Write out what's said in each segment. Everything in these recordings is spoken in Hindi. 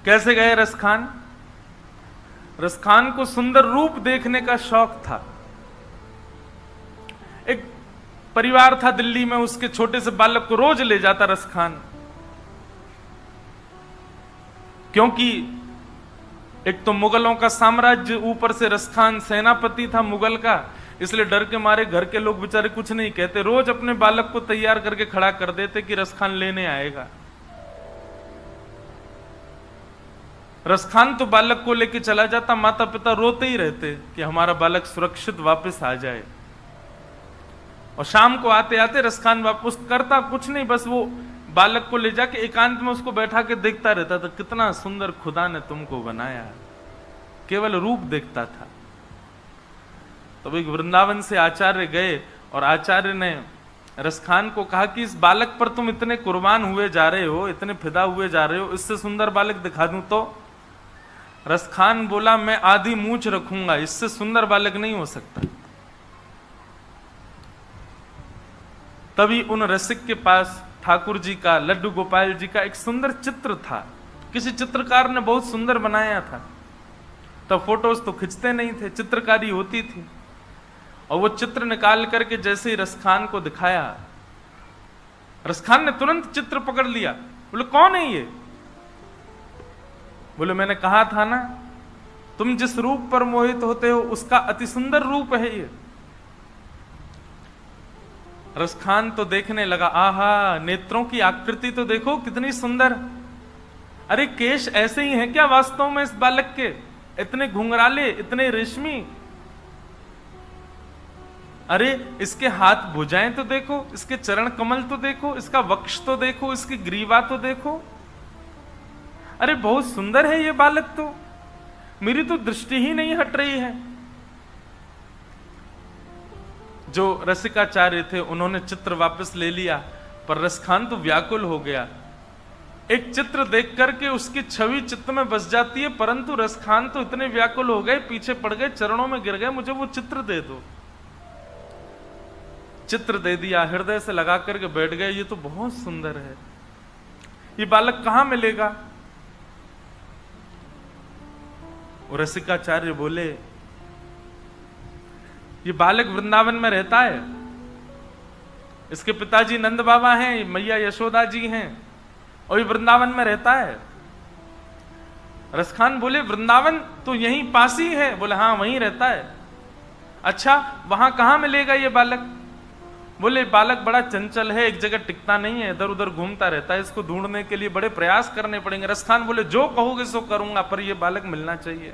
कैसे गए रसखान? रसखान को सुंदर रूप देखने का शौक था। एक परिवार था दिल्ली में, उसके छोटे से बालक को रोज ले जाता रसखान, क्योंकि एक तो मुगलों का साम्राज्य, ऊपर से रसखान सेनापति था मुगल का, इसलिए डर के मारे घर के लोग बेचारे कुछ नहीं कहते, रोज अपने बालक को तैयार करके खड़ा कर देते कि रसखान लेने आएगा। रसखान तो बालक को लेके चला जाता, माता पिता रोते ही रहते कि हमारा बालक सुरक्षित वापस आ जाए। और शाम को आते आते रसखान वापस करता कुछ नहीं, बस वो बालक को ले जाके एकांत में उसको बैठा के देखता रहता था, कितना सुंदर खुदा ने तुमको बनाया, केवल रूप देखता था। तब एक वृंदावन से आचार्य गए और आचार्य ने रसखान को कहा कि इस बालक पर तुम इतने कुर्बान हुए जा रहे हो, इतने फिदा हुए जा रहे हो, इससे सुंदर बालक दिखा दूं तो? रसखान बोला, मैं आधी मूंछ रखूंगा, इससे सुंदर बालक नहीं हो सकता। तभी उन रसिक के पास ठाकुर जी का, लड्डू गोपाल जी का एक सुंदर चित्र था, किसी चित्रकार ने बहुत सुंदर बनाया था। तब फोटोज तो खिंचते नहीं थे, चित्रकारी होती थी। और वो चित्र निकाल करके जैसे ही रसखान को दिखाया, रसखान ने तुरंत चित्र पकड़ लिया। बोले, कौन है ये? बोले, मैंने कहा था ना, तुम जिस रूप पर मोहित होते हो उसका अति सुंदर रूप है ये। रसखान तो देखने लगा, आहा, नेत्रों की आकृति तो देखो कितनी सुंदर। अरे केश ऐसे ही हैं क्या वास्तव में इस बालक के? इतने घुंघराले, इतने रेशमी। अरे इसके हाथ भुजाएं तो देखो, इसके चरण कमल तो देखो, इसका वक्ष तो देखो, इसकी ग्रीवा तो देखो। अरे बहुत सुंदर है ये बालक तो, मेरी तो दृष्टि ही नहीं हट रही है। जो रसिकाचार्य थे उन्होंने चित्र वापस ले लिया, पर रसखान तो व्याकुल हो गया। एक चित्र देख करके उसकी छवि चित्त में बस जाती है, परंतु रसखान तो इतने व्याकुल हो गए, पीछे पड़ गए, चरणों में गिर गए, मुझे वो चित्र दे दो। चित्र दे दिया, हृदय से लगा करके बैठ गए, ये तो बहुत सुंदर है, ये बालक कहां मिलेगा? रसिकाचार्य बोले, ये बालक वृंदावन में रहता है, इसके पिताजी नंद बाबा हैं, मैया यशोदा जी हैं, और ये वृंदावन में रहता है। रसखान बोले, वृंदावन तो यहीं पास ही है? बोले, हाँ वहीं रहता है। अच्छा, वहां कहां मिलेगा ये बालक? बोले, बालक बड़ा चंचल है, एक जगह टिकता नहीं है, इधर उधर घूमता रहता है, इसको ढूंढने के लिए बड़े प्रयास करने पड़ेंगे। रसखान बोले, जो कहोगे सो करूंगा, पर यह बालक मिलना चाहिए।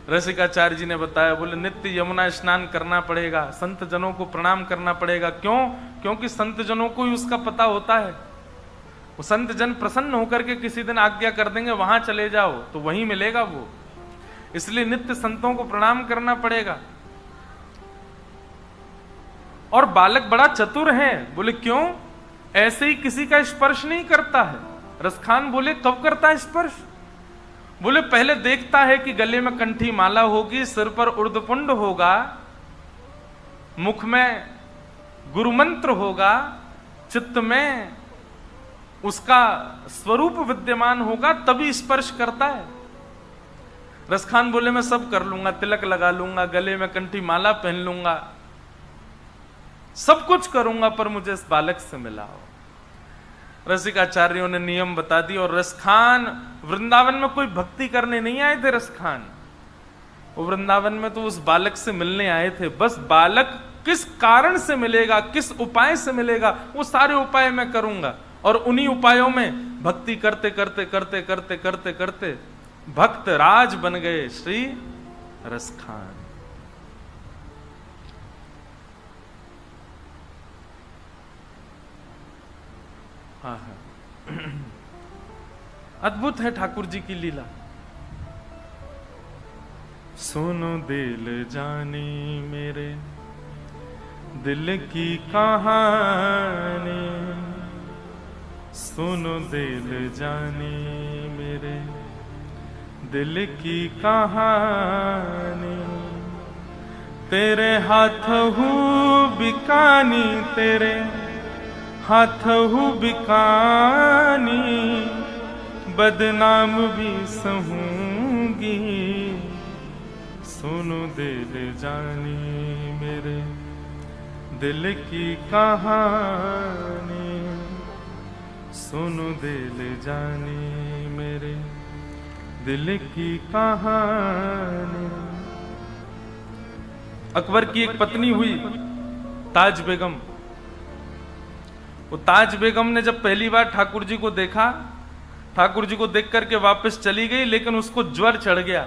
रसिकाचार्य जी ने बताया, बोले, नित्य यमुना स्नान करना पड़ेगा, संत जनों को प्रणाम करना पड़ेगा। क्यों? क्योंकि संत जनों को ही उसका पता होता है। वो संत जन प्रसन्न होकर के किसी दिन आज्ञा कर देंगे, वहां चले जाओ, तो वहीं मिलेगा वो। इसलिए नित्य संतों को प्रणाम करना पड़ेगा। और बालक बड़ा चतुर है। बोले, क्यों? ऐसे ही किसी का स्पर्श नहीं करता है। रसखान बोले, कब करता है स्पर्श? बोले, पहले देखता है कि गले में कंठी माला होगी, सिर पर उर्धपुंड होगा, मुख में गुरु मंत्र होगा, चित्त में उसका स्वरूप विद्यमान होगा, तभी स्पर्श करता है। रसखान बोले, मैं सब कर लूंगा, तिलक लगा लूंगा, गले में कंठी माला पहन लूंगा, सब कुछ करूंगा, पर मुझे इस बालक से मिलाओ। रसिकाचार्यों ने नियम बता दी। और रसखान वृंदावन में कोई भक्ति करने नहीं आए थे। रसखान वो वृंदावन में तो उस बालक से मिलने आए थे। बस बालक किस कारण से मिलेगा, किस उपाय से मिलेगा, वो सारे उपाय मैं करूंगा। और उन्हीं उपायों में भक्ति करते करते करते करते करते करते भक्त राज बन गए श्री रसखान। अद्भुत है ठाकुर जी की लीला। सुनो दिल जानी मेरे दिल की कहानी, सुनो दिल जानी मेरे दिल की कहानी, तेरे हाथ हूँ बिकानी, तेरे हाथ हूँ बिकानी, बदनाम भी सहूंगी, सुनो दिल जानी मेरे दिल की कहानी, सुनो दिल जानी मेरे दिल की कहानी। अकबर की एक पत्नी हुई ताज बेगम। वो ताज बेगम ने जब पहली बार ठाकुर जी को देखा, ठाकुर जी को देख करके वापस चली गई, लेकिन उसको ज्वर चढ़ गया।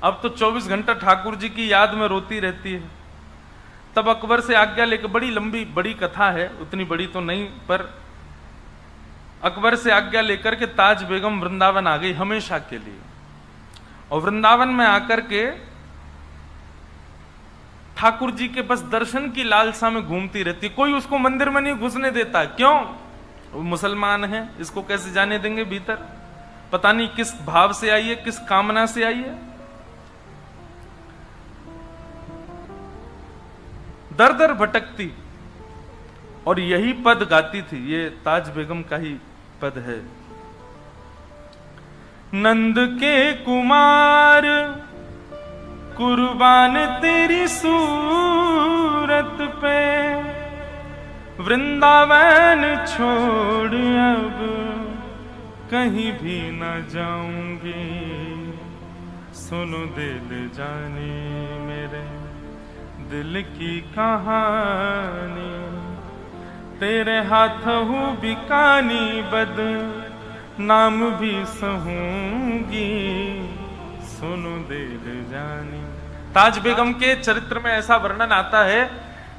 अब तो 24 घंटा ठाकुर जी की याद में रोती रहती है। तब अकबर से आज्ञा लेकर, बड़ी लंबी बड़ी कथा है, उतनी बड़ी तो नहीं, पर अकबर से आज्ञा लेकर के ताज बेगम वृंदावन आ गई हमेशा के लिए। और वृंदावन में आकर के ठाकुर जी के बस दर्शन की लालसा में घूमती रहती। कोई उसको मंदिर में नहीं घुसने देता। क्यों? वो मुसलमान है, इसको कैसे जाने देंगे भीतर? पता नहीं किस भाव से आई है, किस कामना से आई है। दर दर भटकती और यही पद गाती थी। ये ताज बेगम का ही पद है। नंद के कुमार कुर्बान तेरी सूरत पे, वृंदावन छोड़ अब कहीं भी न जाऊंगी, सुनो दिल जाने मेरे दिल की कहानी, तेरे हाथ हूँ बिकानी बद नाम भी सहूंगी, सुनो दिल जानी। ताज बेगम के चरित्र में ऐसा वर्णन आता है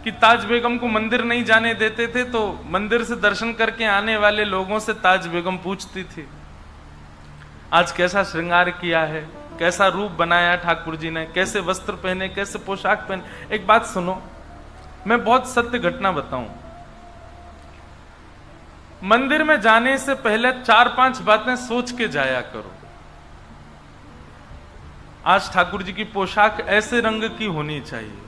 कि ताज बेगम को मंदिर नहीं जाने देते थे, तो मंदिर से दर्शन करके आने वाले लोगों से ताज बेगम पूछती थी, आज कैसा श्रृंगार किया है, कैसा रूप बनाया ठाकुर जी ने, कैसे वस्त्र पहने, कैसे पोशाक पहने। एक बात सुनो, मैं बहुत सत्य घटना बताऊं। मंदिर में जाने से पहले 4-5 बातें सोच के जाया करो। आज ठाकुर जी की पोशाक ऐसे रंग की होनी चाहिए,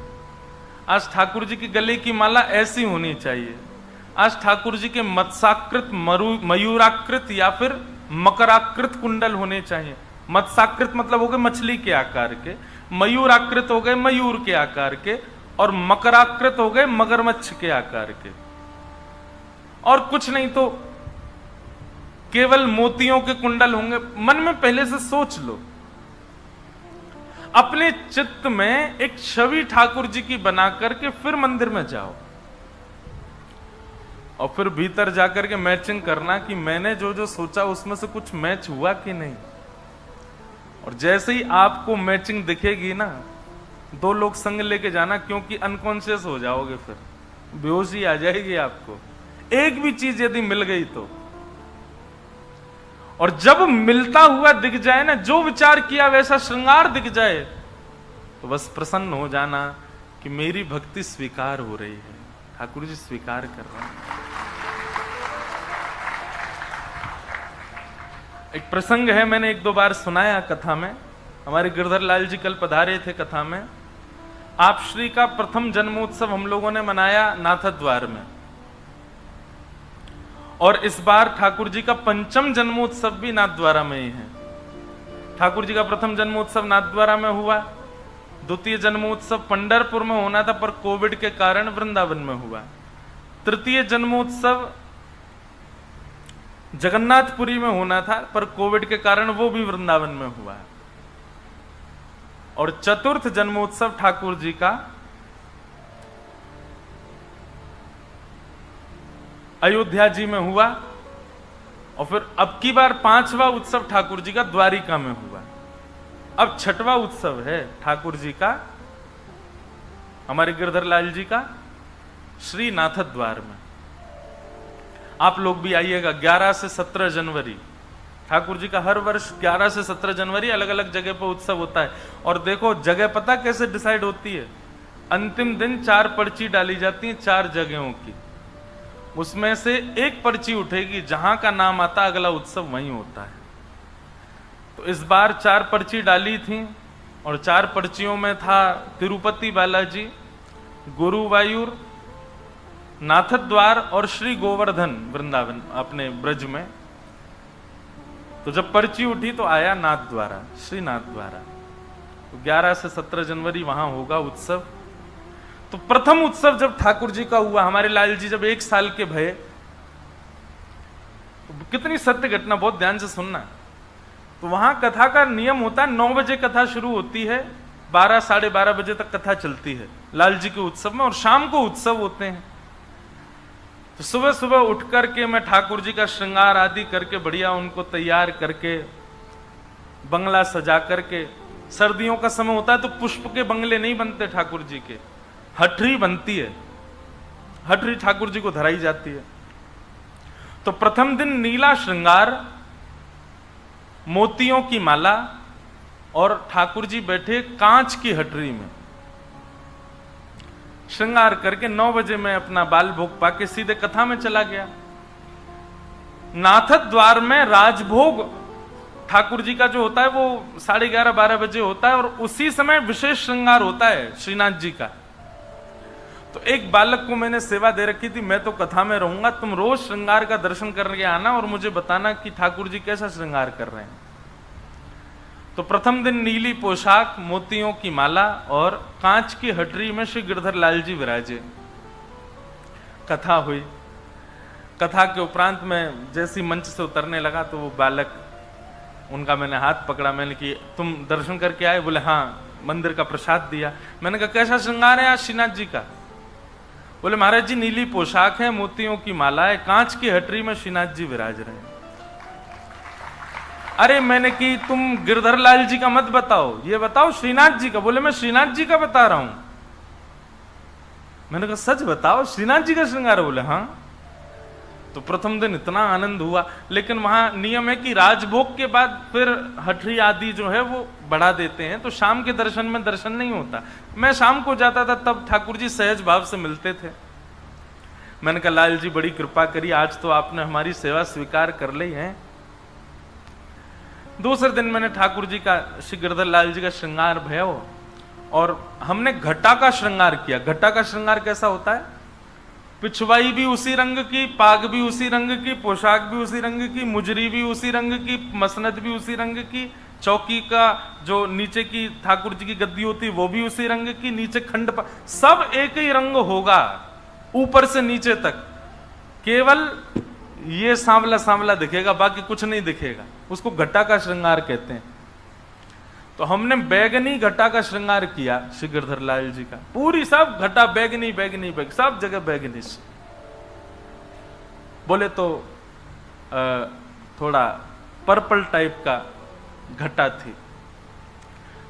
आज ठाकुर जी की गले की माला ऐसी होनी चाहिए, आज ठाकुर जी के मत्स्याकृत मयूराकृत या फिर मकराकृत कुंडल होने चाहिए। मत्स्याकृत मतलब हो गए मछली के आकार के, मयूराकृत हो गए मयूर के आकार के, और मकराकृत हो गए मगरमच्छ के आकार के। और कुछ नहीं तो केवल मोतियों के कुंडल होंगे। मन में पहले से सोच लो, अपने चित्त में एक छवि ठाकुर जी की बना करके फिर मंदिर में जाओ, और फिर भीतर जाकर के मैचिंग करना कि मैंने जो जो सोचा उसमें से कुछ मैच हुआ कि नहीं। और जैसे ही आपको मैचिंग दिखेगी ना, 2 लोग संग लेके जाना, क्योंकि अनकॉन्शियस हो जाओगे, फिर बेहोशी आ जाएगी आपको एक भी चीज यदि मिल गई तो। और जब मिलता हुआ दिख जाए ना, जो विचार किया वैसा श्रृंगार दिख जाए, तो बस प्रसन्न हो जाना कि मेरी भक्ति स्वीकार हो रही है, ठाकुर जी स्वीकार कर रहे हैं। एक प्रसंग है, मैंने 1-2 बार सुनाया कथा में। हमारे गिरधर लाल जी कल पधारे थे कथा में। आप श्री का प्रथम जन्मोत्सव हम लोगों ने मनाया नाथद्वार में, और इस बार ठाकुर जी का पंचम जन्मोत्सव भी नाथद्वारा में ही है। ठाकुर जी का प्रथम जन्मोत्सव नाथद्वारा में हुआ, द्वितीय जन्मोत्सव पंढरपुर में होना था पर कोविड के कारण वृंदावन में हुआ, तृतीय जन्मोत्सव जगन्नाथपुरी में होना था पर कोविड के कारण वो भी वृंदावन में हुआ, और चतुर्थ जन्मोत्सव ठाकुर जी का अयोध्या जी में हुआ, और फिर अब की बार 5वां उत्सव ठाकुर जी का द्वारिका में हुआ। अब 6वां उत्सव है ठाकुर जी का, हमारे गिरधर लाल जी का श्री नाथद्वार में। आप लोग भी आइएगा। 11 से 17 जनवरी ठाकुर जी का हर वर्ष 11 से 17 जनवरी अलग अलग जगह पर उत्सव होता है। और देखो जगह पता कैसे डिसाइड होती है, अंतिम दिन 4 पर्ची डाली जाती है 4 जगहों की, उसमें से एक पर्ची उठेगी, जहां का नाम आता अगला उत्सव वहीं होता है। तो इस बार 4 पर्ची डाली थी, और 4 पर्चियों में था तिरुपति बालाजी, गुरुवायूर, नाथद्वार और श्री गोवर्धन वृंदावन अपने ब्रज में। तो जब पर्ची उठी तो आया नाथ द्वारा, श्रीनाथ द्वारा। तो 11 से 17 जनवरी वहां होगा उत्सव। तो प्रथम उत्सव जब ठाकुर जी का हुआ, हमारे लाल जी जब 1 साल के भये, तो कितनी सत्य घटना, बहुत ध्यान से सुनना। तो वहां कथा का नियम होता है, 9 बजे कथा शुरू होती है, 12 साढ़े 12 बजे तक कथा चलती है लाल जी के उत्सव में, और शाम को उत्सव होते हैं। तो सुबह सुबह उठ करके मैं ठाकुर जी का श्रृंगार आदि करके बढ़िया उनको तैयार करके बंगला सजा करके, सर्दियों का समय होता है तो पुष्प के बंगले नहीं बनते ठाकुर जी के, हठरी बनती है, हठरी ठाकुर जी को धराई जाती है। तो प्रथम दिन नीला श्रृंगार, मोतियों की माला, और ठाकुर जी बैठे कांच की हटरी में श्रृंगार करके 9 बजे मैं अपना बाल भोग पाके सीधे कथा में चला गया। नाथद द्वार में राजभोग ठाकुर जी का जो होता है वो 11:30-12 बजे होता है, और उसी समय विशेष श्रृंगार होता है श्रीनाथ जी का। तो एक बालक को मैंने सेवा दे रखी थी, मैं तो कथा में रहूंगा, तुम रोज श्रृंगार का दर्शन करके आना और मुझे बताना कि ठाकुर जी कैसा श्रृंगार कर रहे हैं। तो प्रथम दिन नीली पोशाक, मोतियों की माला और कांच की हटरी में श्री गिरधर लाल जी विराजे। कथा हुई। कथा के उपरांत में जैसी मंच से उतरने लगा तो वो बालक, उनका मैंने हाथ पकड़ा, मैंने कि तुम दर्शन करके आए? बोले हाँ, मंदिर का प्रसाद दिया। मैंने कहा कैसा श्रृंगार है आज श्रीनाथ जी का? बोले महाराज जी नीली पोशाक है, मोतियों की माला है, कांच की हटरी में श्रीनाथ जी विराज रहे हैं। अरे मैंने कि तुम गिरधर लाल जी का मत बताओ, ये बताओ श्रीनाथ जी का। बोले मैं श्रीनाथ जी का बता रहा हूं। मैंने कहा सच बताओ, श्रीनाथ जी का श्रृंगार? बोले हाँ। तो प्रथम दिन इतना आनंद हुआ, लेकिन वहां नियम है कि राजभोग के बाद फिर हठरी आदि जो है वो बढ़ा देते हैं, तो शाम के दर्शन में दर्शन नहीं होता। मैं शाम को जाता था तब ठाकुर जी सहज भाव से मिलते थे। मैंने कहा लाल जी बड़ी कृपा करी, आज तो आपने हमारी सेवा स्वीकार कर ली है। दूसरे दिन मैंने ठाकुर जी का, श्री गिरधर लाल जी का श्रृंगार भयो, और हमने घटा का श्रृंगार किया। घटा का श्रृंगार कैसा होता है? पिछवाई भी उसी रंग की, पाग भी उसी रंग की, पोशाक भी उसी रंग की, मुजरी भी उसी रंग की, मसनद भी उसी रंग की, चौकी का जो नीचे की ठाकुर जी की गद्दी होती वो भी उसी रंग की, नीचे खंड सब एक ही रंग होगा ऊपर से नीचे तक। केवल ये सांवला सांवला दिखेगा, बाकी कुछ नहीं दिखेगा। उसको घटा का श्रृंगार कहते हैं। तो हमने बैगनी घटा का श्रृंगार किया श्री गिरधर लाल जी का। पूरी सब घटा बैगनी बैगनी बैग, सब जगह बैगनी। बोले तो थोड़ा पर्पल टाइप का घटा थी।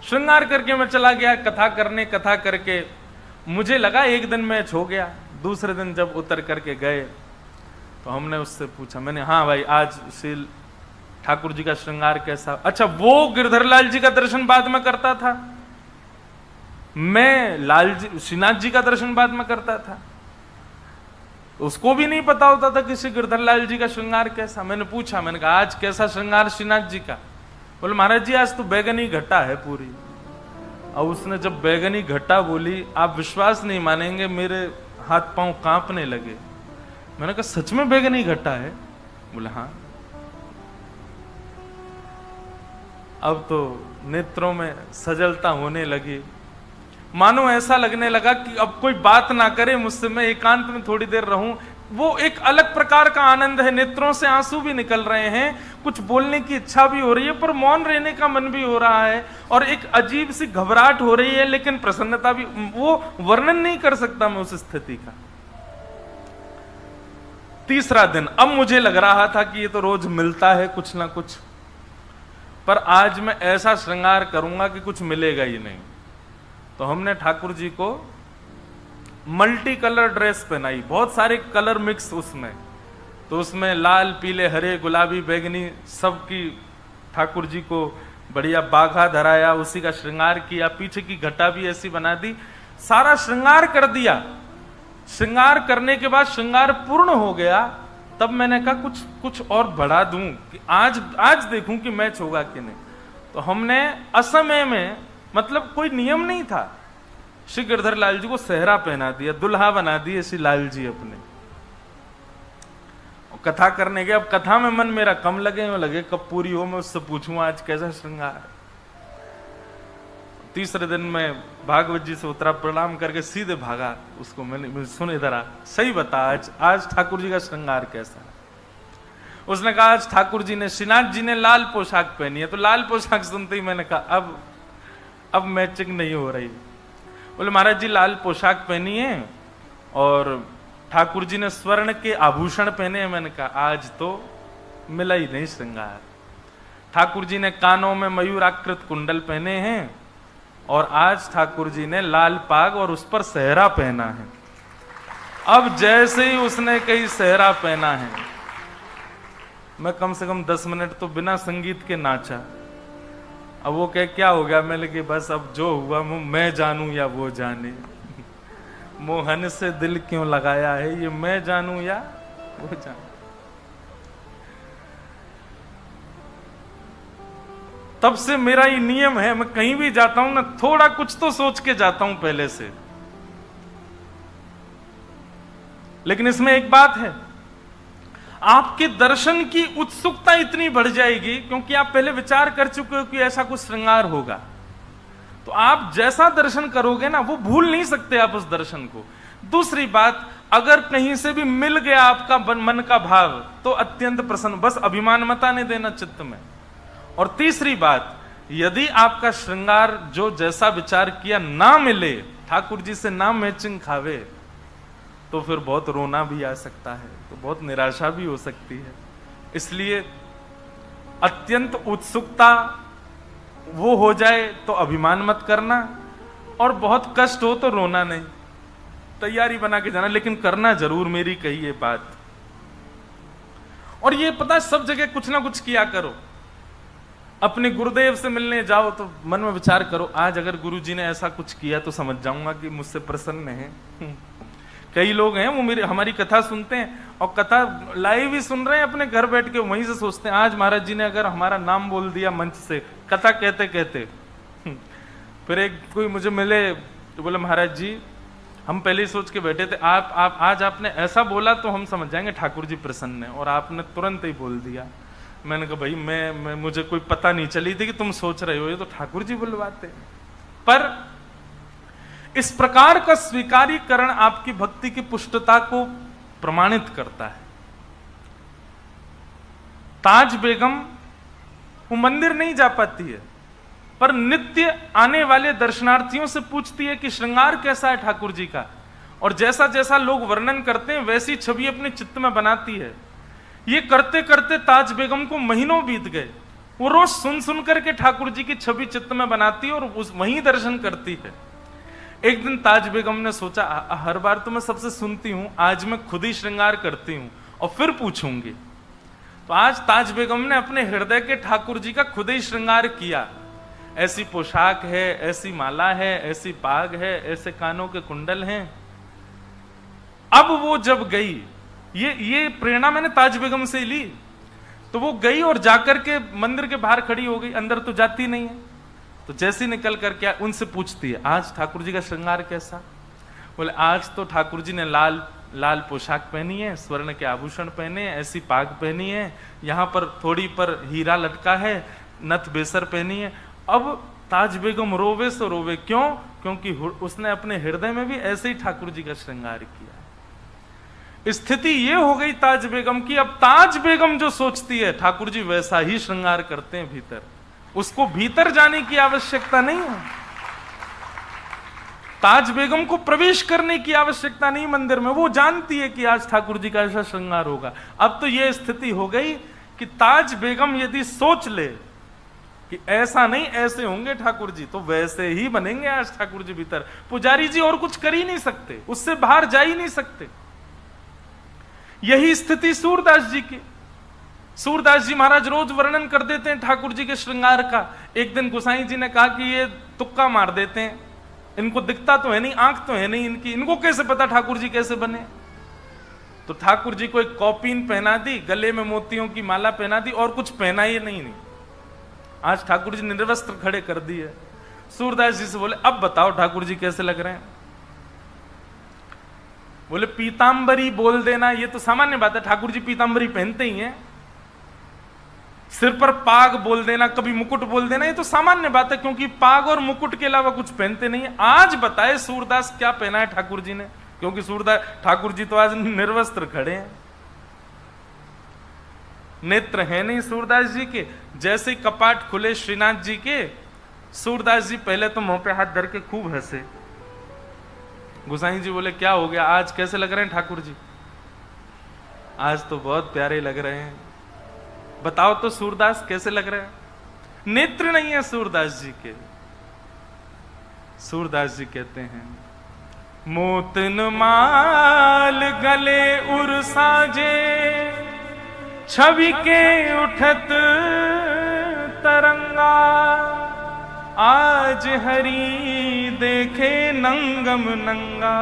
श्रृंगार करके मैं चला गया कथा करने। कथा करके मुझे लगा एक दिन मैच हो गया। दूसरे दिन जब उतर करके गए तो हमने उससे पूछा, मैंने हाँ भाई आज श्री ठाकुर जी का श्रृंगार कैसा? अच्छा वो गिरधर लाल जी का दर्शन बाद में करता था, मैं लाल जी श्रीनाथ जी का दर्शन बाद में करता था। उसको भी नहीं पता होता था कि श्री गिरधर लाल जी का श्रृंगार कैसा। मैंने पूछा, मैंने कहा आज कैसा श्रृंगार श्रीनाथ जी का? बोले महाराज जी आज तो बैगनी घटा है पूरी। और उसने जब बैगनी घटा बोली, आप विश्वास नहीं मानेंगे, मेरे हाथ पांव कांपने लगे। मैंने कहा सच में बैगनी घटा है? बोले हाँ। अब तो नेत्रों में सजलता होने लगी, मानो ऐसा लगने लगा कि अब कोई बात ना करे मुझसे, मैं एकांत में थोड़ी देर रहूं। वो एक अलग प्रकार का आनंद है, नेत्रों से आंसू भी निकल रहे हैं, कुछ बोलने की इच्छा भी हो रही है, पर मौन रहने का मन भी हो रहा है, और एक अजीब सी घबराहट हो रही है, लेकिन प्रसन्नता भी। वो वर्णन नहीं कर सकता मैं उस स्थिति का। तीसरा दिन, अब मुझे लग रहा था कि ये तो रोज मिलता है कुछ ना कुछ, पर आज मैं ऐसा श्रृंगार करूंगा कि कुछ मिलेगा ही नहीं। तो हमने ठाकुर जी को मल्टी कलर ड्रेस पहनाई, बहुत सारे कलर मिक्स उसमें। तो उसमें लाल, पीले, हरे, गुलाबी, बैगनी सबकी ठाकुर जी को बढ़िया बाघा धराया, उसी का श्रृंगार किया। पीछे की घटा भी ऐसी बना दी, सारा श्रृंगार कर दिया। श्रृंगार करने के बाद श्रृंगार पूर्ण हो गया, तब मैंने कहा कुछ और बढ़ा दूं कि आज देखूं कि मैच होगा कि नहीं। तो हमने असमय में, मतलब कोई नियम नहीं था, श्री गिरधर लाल जी को सेहरा पहना दिया, दुल्हा बना दिए श्री लाल जी अपने। कथा करने गए, अब कथा में मन मेरा कम लगे कब पूरी हो, मैं उससे पूछूं आज कैसा श्रृंगार। तीसरे दिन में भागवत जी से उतरा, प्रणाम करके सीधे भागा उसको, मैंने सुन इधर आ, सही बता आज ठाकुर जी का श्रृंगार कैसा है। उसने कहा आज ठाकुर जी ने, श्रीनाथ जी ने लाल पोशाक पहनी है। तो लाल पोशाक सुनते ही मैंने कहा अब मैचिंग नहीं हो रही। बोले महाराज जी लाल पोशाक पहनी है और ठाकुर जी ने स्वर्ण के आभूषण पहने हैं। मैंने कहा आज तो मिला ही नहीं श्रृंगार। ठाकुर जी ने कानों में मयूराकृत कुंडल पहने हैं और आज ठाकुर जी ने लाल पाग और उस पर सेहरा पहना है। अब जैसे ही उसने कहीं सेहरा पहना है, मैं कम से कम 10 मिनट तो बिना संगीत के नाचा। अब वो क्या हो गया, मैंने कि बस अब जो हुआ मैं जानूं या वो जाने, मोहन से दिल क्यों लगाया है, ये मैं जानूं या वो जाने। तब से मेरा ये नियम है, मैं कहीं भी जाता हूं ना, थोड़ा कुछ तो सोच के जाता हूं पहले से। लेकिन इसमें एक बात है, आपके दर्शन की उत्सुकता इतनी बढ़ जाएगी क्योंकि आप पहले विचार कर चुके हो कि ऐसा कुछ श्रृंगार होगा। तो आप जैसा दर्शन करोगे ना, वो भूल नहीं सकते आप उस दर्शन को। दूसरी बात, अगर कहीं से भी मिल गया आपका मन का भाव तो अत्यंत प्रसन्न, बस अभिमान मत आने देना चित्त में। और तीसरी बात, यदि आपका श्रृंगार जो जैसा विचार किया ना मिले, ठाकुर जी से ना मैचिंग खावे, तो फिर बहुत रोना भी आ सकता है, तो बहुत निराशा भी हो सकती है। इसलिए अत्यंत उत्सुकता वो हो जाए तो अभिमान मत करना, और बहुत कष्ट हो तो रोना नहीं, तैयारी बना के जाना, लेकिन करना जरूर, मेरी कही ये बात। और ये पता, सब जगह कुछ ना कुछ किया करो। अपने गुरुदेव से मिलने जाओ तो मन में विचार करो, आज अगर गुरुजी ने ऐसा कुछ किया तो समझ जाऊंगा कि मुझसे प्रसन्न है। कई लोग हैं वो हमारी कथा सुनते हैं और कथा लाइव ही सुन रहे हैं अपने घर बैठ के, वहीं से सोचते हैं आज महाराज जी ने अगर हमारा नाम बोल दिया मंच से कथा कहते कहते। फिर एक कोई मुझे मिले तो बोले महाराज जी हम पहले ही सोच के बैठे थे, आप आज आपने ऐसा बोला तो हम समझ जाएंगे ठाकुर जी प्रसन्न है, और आपने तुरंत ही बोल दिया। मैंने कहा भाई मैं मुझे कोई पता नहीं चली थी कि तुम सोच रहे हो, ये तो ठाकुर जी बुलवाते। पर इस प्रकार का स्वीकारीकरण आपकी भक्ति की पुष्टता को प्रमाणित करता है। ताज बेगम वो मंदिर नहीं जा पाती है, पर नित्य आने वाले दर्शनार्थियों से पूछती है कि श्रृंगार कैसा है ठाकुर जी का, और जैसा जैसा लोग वर्णन करते हैं वैसी छवि अपने चित्त में बनाती है। ये करते करते ताज बेगम को महीनों बीत गए। वो रोज सुन सुन करके ठाकुर जी की छवि चित्त में बनाती है और वहीं दर्शन करती है। एक दिन ताज बेगम ने सोचा, हर बार तो मैं सबसे सुनती हूं, आज मैं खुद ही श्रृंगार करती हूं और फिर पूछूंगी। तो आज ताज बेगम ने अपने हृदय के ठाकुर जी का खुद ही श्रृंगार किया। ऐसी पोशाक है, ऐसी माला है, ऐसी पाग है, ऐसे कानों के कुंडल हैं। अब वो जब गई, ये प्रेरणा मैंने ताज बेगम से ली, तो वो गई और जाकर के मंदिर के बाहर खड़ी हो गई, अंदर तो जाती नहीं है। तो जैसी निकल कर क्या उनसे पूछती है, आज ठाकुर जी का श्रृंगार कैसा? बोले आज तो ठाकुर जी ने लाल पोशाक पहनी है, स्वर्ण के आभूषण पहने हैं, ऐसी पाग पहनी है, यहाँ पर थोड़ी पर हीरा लटका है, नथ बेसर पहनी है। अब ताज बेगम रोवे सो रोवे, क्यों? क्योंकि उसने अपने हृदय में भी ऐसे ही ठाकुर जी का श्रृंगार किया। स्थिति ये हो गई ताज बेगम की, अब ताज बेगम जो सोचती है ठाकुर जी वैसा ही श्रृंगार करते हैं भीतर, उसको भीतर जाने की आवश्यकता नहीं है। ताज बेगम को प्रवेश करने की आवश्यकता नहीं मंदिर में, वो जानती है कि आज ठाकुर जी का ऐसा श्रृंगार होगा। अब तो यह स्थिति हो गई कि ताज बेगम यदि सोच ले कि ऐसा नहीं ऐसे होंगे ठाकुर जी, तो वैसे ही बनेंगे आज ठाकुर जी भीतर। पुजारी जी और कुछ कर ही नहीं सकते, उससे बाहर जा ही नहीं सकते। यही स्थिति सूरदास जी की। सूरदास जी महाराज रोज वर्णन कर देते हैं ठाकुर जी के श्रृंगार का। एक दिन गोसाई जी ने कहा कि ये तुक्का मार देते हैं, इनको दिखता तो है नहीं, आंख तो है नहीं इनकी, इनको कैसे पता ठाकुर जी कैसे बने? तो ठाकुर जी को एक कौपीन पहना दी, गले में मोतियों की माला पहना दी, और कुछ पहना ही नहीं। आज ठाकुर जी निर्वस्त्र खड़े कर दिए। सूरदास जी से बोले अब बताओ ठाकुर जी कैसे लग रहे हैं? बोले पीतांबरी बोल देना ये तो सामान्य बात है, ठाकुर जी पीतांबरी पहनते ही हैं। सिर पर पाग बोल देना, कभी मुकुट बोल देना, ये तो सामान्य बात है, क्योंकि पाग और मुकुट के अलावा कुछ पहनते नहीं है। आज बताए सूरदास क्या पहना है ठाकुर जी ने, क्योंकि सूरदास ठाकुर जी तो आज निर्वस्त्र खड़े हैं, नेत्र है नहीं सूरदास जी के। जैसे ही कपाट खुले श्रीनाथ जी के, सूरदास जी पहले तो मुंह पे हाथ धर के खूब हंसे। गोसाई जी बोले क्या हो गया, आज कैसे लग रहे हैं ठाकुर जी? आज तो बहुत प्यारे लग रहे हैं। बताओ तो सूरदास कैसे लग रहे हैं? नेत्र नहीं है सूरदास जी के। सूरदास जी कहते हैं, मोतन माल गले उर साजे, छवि के उठत तरंगा, आज हरि देखे नंगम नंगा,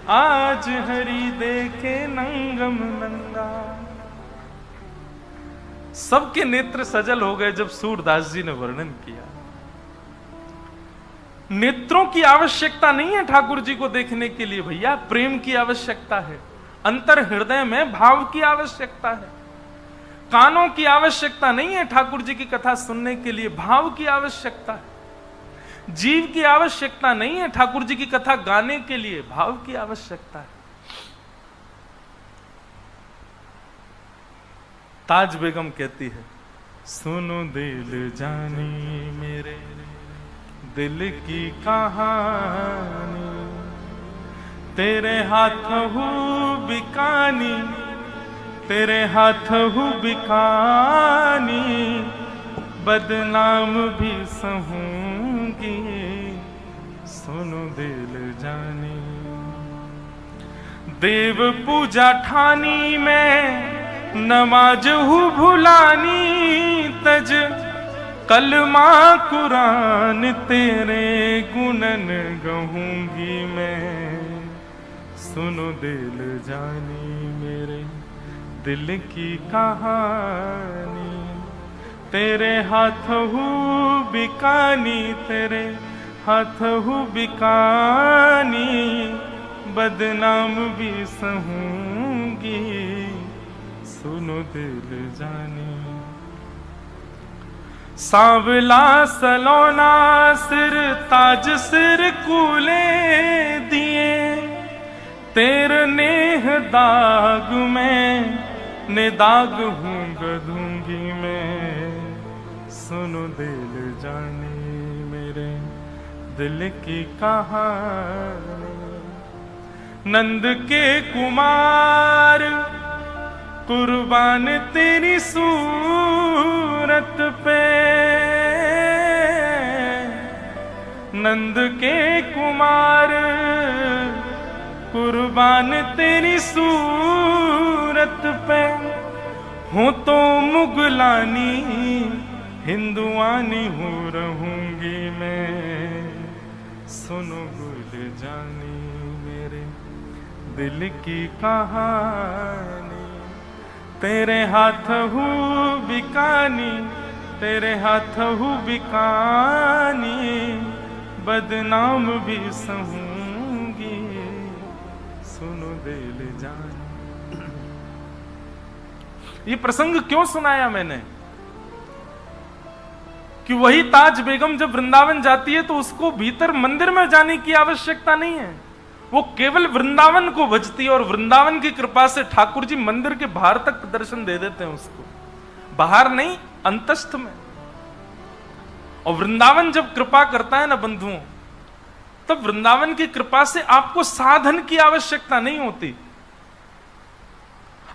आज हरि देखे नंगम नंगा। सबके नेत्र सजल हो गए जब सूरदास जी ने वर्णन किया। नेत्रों की आवश्यकता नहीं है ठाकुर जी को देखने के लिए भैया, प्रेम की आवश्यकता है, अंतर हृदय में भाव की आवश्यकता है। कानों की आवश्यकता नहीं है ठाकुर जी की कथा सुनने के लिए, भाव की आवश्यकता है। जीव की आवश्यकता नहीं है ठाकुर जी की कथा गाने के लिए, भाव की आवश्यकता है। ताज बेगम कहती है, सुनो दिल जानी मेरे दिल की कहानी, तेरे हाथ हूँ बिकानी, तेरे हाथ हूँ बिकानी, बदनाम भी सहूंगी, सुनो दिल जानी। देव पूजा ठानी में नमाज हूँ भुलानी, तज कलमा कुरान तेरे गुणन गहूंगी मैं, सुनो दिल जानी मेरे दिल की कहानी, तेरे हाथ हूँ बिकानी, तेरे हाथ हूँ बिकानी, बदनाम भी सहूंगी, सुनो दिल जानी। सांवला सलोना सिर ताज सिर कूले दिए, तेरे नेह दाग में ने दाग हूँ गधूंगी मैं, सुनो दिल जानी मेरे दिल की कहानी। नंद के कुमार कुर्बान तेरी सूरत पे, नंद के कुमार कुर्बान तेरी सूरत पे, हो तो मुगलानी हिंदुआनी हो रहूंगी मैं, सुनो गुल जानी मेरे दिल की कहानी, तेरे हाथ हूँ बिकानी, तेरे हाथ हूँ बिकानी, बदनाम भी सहूंगी, सुनो दिल जानी। ये प्रसंग क्यों सुनाया मैंने कि वही ताज बेगम जब वृंदावन जाती है तो उसको भीतर मंदिर में जाने की आवश्यकता नहीं है, वो केवल वृंदावन को भजती है और वृंदावन की कृपा से ठाकुर जी मंदिर के बाहर तक दर्शन दे देते हैं उसको, बाहर नहीं अंतस्थ में। और वृंदावन जब कृपा करता है ना बंधुओं, तब वृंदावन की कृपा से आपको साधन की आवश्यकता नहीं होती।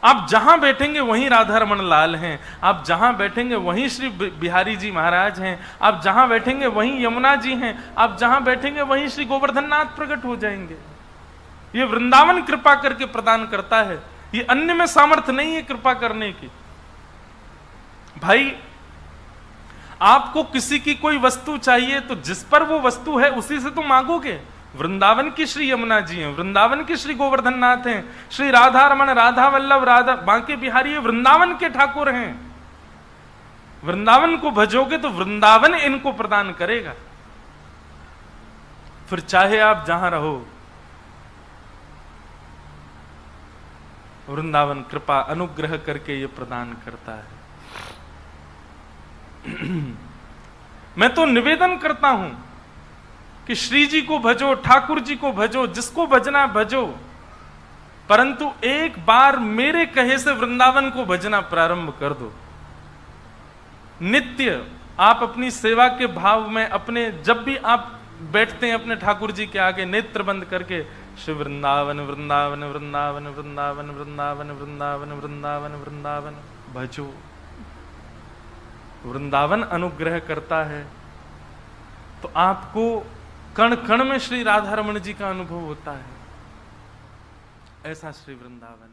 आप जहां बैठेंगे वहीं राधा रमन लाल हैं, आप जहां बैठेंगे वहीं श्री बिहारी जी महाराज हैं, आप जहां बैठेंगे वहीं यमुना जी हैं, आप जहां बैठेंगे वहीं श्री गोवर्धन नाथ प्रकट हो जाएंगे। ये वृंदावन कृपा करके प्रदान करता है, ये अन्य में सामर्थ्य नहीं है कृपा करने की। भाई आपको किसी की कोई वस्तु चाहिए तो जिस पर वो वस्तु है उसी से तो मांगोगे। वृंदावन की श्री यमुना जी हैं, वृंदावन के श्री गोवर्धन नाथ हैं, श्री राधा रमन, राधा वल्लभ, राधा बांके बिहारी ये वृंदावन के ठाकुर हैं। वृंदावन को भजोगे तो वृंदावन इनको प्रदान करेगा। फिर चाहे आप जहां रहो, वृंदावन कृपा अनुग्रह करके ये प्रदान करता है। मैं तो निवेदन करता हूं कि श्री जी को भजो, ठाकुर जी को भजो, जिसको भजना भजो, परंतु एक बार मेरे कहे से वृंदावन को भजना प्रारंभ कर दो। नित्य आप अपनी सेवा के भाव में अपने, जब भी आप बैठते हैं अपने ठाकुर जी के आगे, नेत्र बंद करके श्री वृंदावन वृंदावन वृंदावन वृंदावन वृंदावन वृंदावन वृंदावन वृंदावन भजो। वृंदावन अनुग्रह करता है तो आपको कण कण में श्री राधा रमण जी का अनुभव होता है। ऐसा श्री वृंदावन।